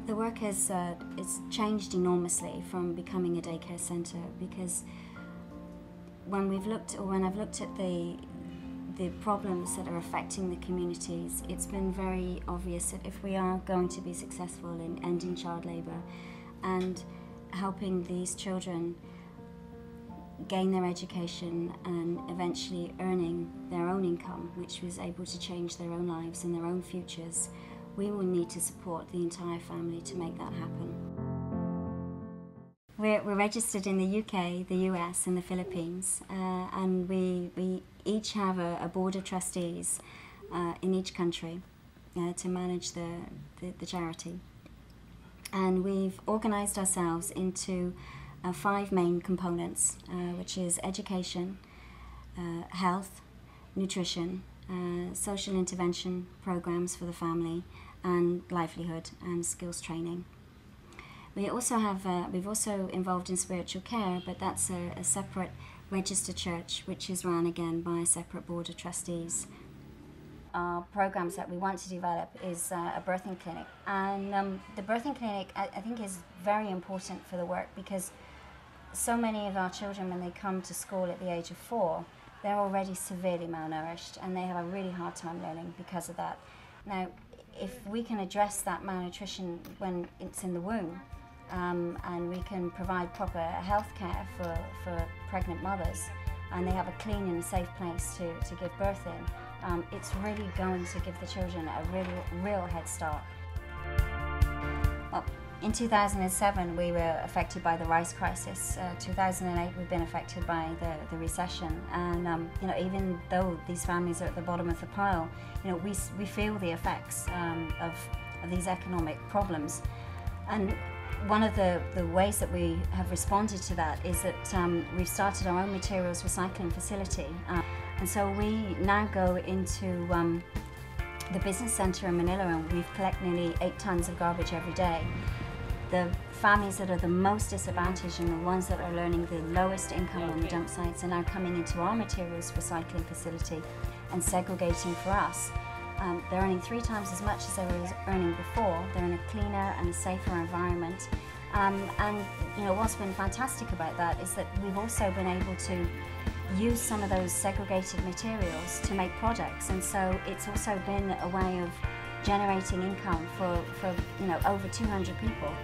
The work has it's changed enormously from becoming a daycare centre, because when I've looked at the problems that are affecting the communities, it's been very obvious that if we are going to be successful in ending child labour and helping these children gain their education and eventually earning their own income, which was able to change their own lives and their own futures, we will need to support the entire family to make that happen. We're registered in the UK, the US and the Philippines, and we each have a board of trustees in each country to manage the charity. And we've organised ourselves into 5 main components, which is education, health, nutrition, social intervention programs for the family, and livelihood and skills training. We also have, we've also involved in spiritual care, but that's a separate registered church which is run again by a separate board of trustees. Our programs that we want to develop is a birthing clinic, and the birthing clinic I think is very important for the work, because so many of our children, when they come to school at the age of 4, they're already severely malnourished and they have a really hard time learning because of that. Now, if we can address that malnutrition when it's in the womb, and we can provide proper health care for pregnant mothers, and they have a clean and safe place to give birth in, it's really going to give the children a real head start. Well, in 2007 we were affected by the rice crisis. 2008 we've been affected by the recession, and you know, even though these families are at the bottom of the pile, you know, we feel the effects of these economic problems. And one of the ways that we have responded to that is that we've started our own materials recycling facility, and so we now go into the business centre in Manila, and we collect nearly 8 tons of garbage every day. The families that are the most disadvantaged and the ones that are earning the lowest income on the dump sites are now coming into our materials recycling facility and segregating for us. They're earning 3 times as much as they were earning before. They're in a cleaner and a safer environment. And you know, what's been fantastic about that is that we've also been able to use some of those segregated materials to make products, and so it's also been a way of generating income for you know, over 200 people.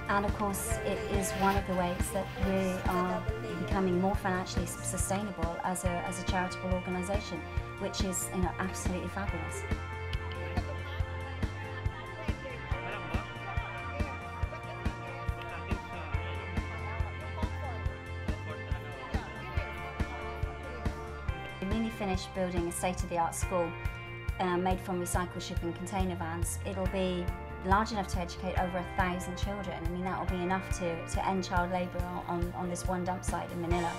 And of course, it is one of the ways that we are becoming more financially sustainable as a charitable organisation, which is, you know, absolutely fabulous. We nearly finished building a state-of-the-art school made from recycled shipping container vans. It'll be large enough to educate over 1,000 children. I mean, that will be enough to end child labour on this one dump site in Manila.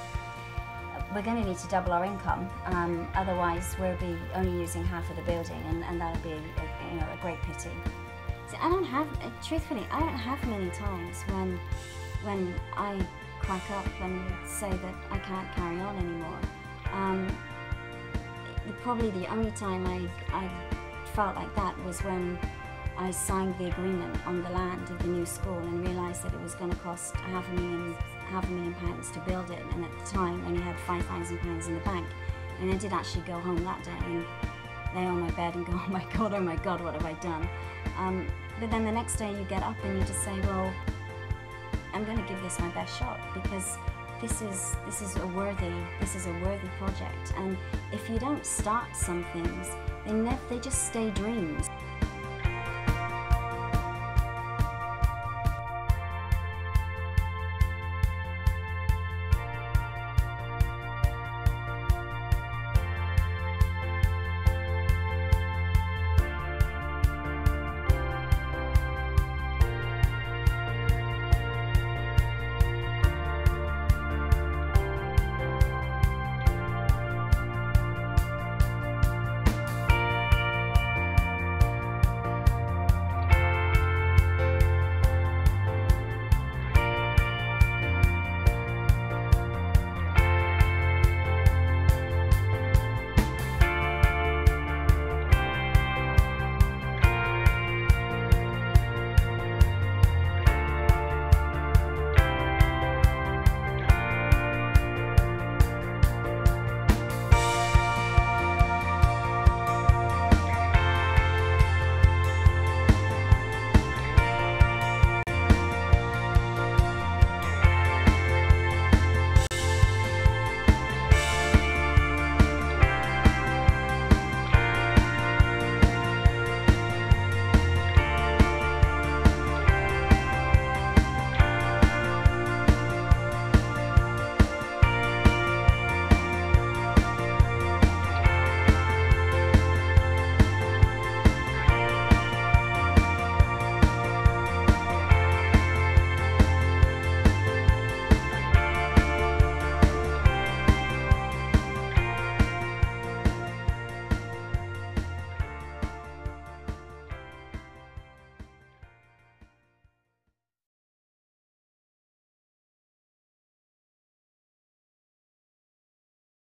We're going to need to double our income, otherwise we'll be only using half of the building, and that'll be you know, a great pity. So I don't have, truthfully, I don't have many times when I crack up and say that I can't carry on anymore. Probably the only time I felt like that was when I signed the agreement on the land of the new school and realised that it was going to cost £500,000 to build it, and at the time only had £5,000 in the bank. And I did actually go home that day and lay on my bed and go, oh my God, what have I done? But then the next day you get up and you just say, well, I'm going to give this my best shot, because this is a worthy project. And if you don't start some things, they just stay dreams.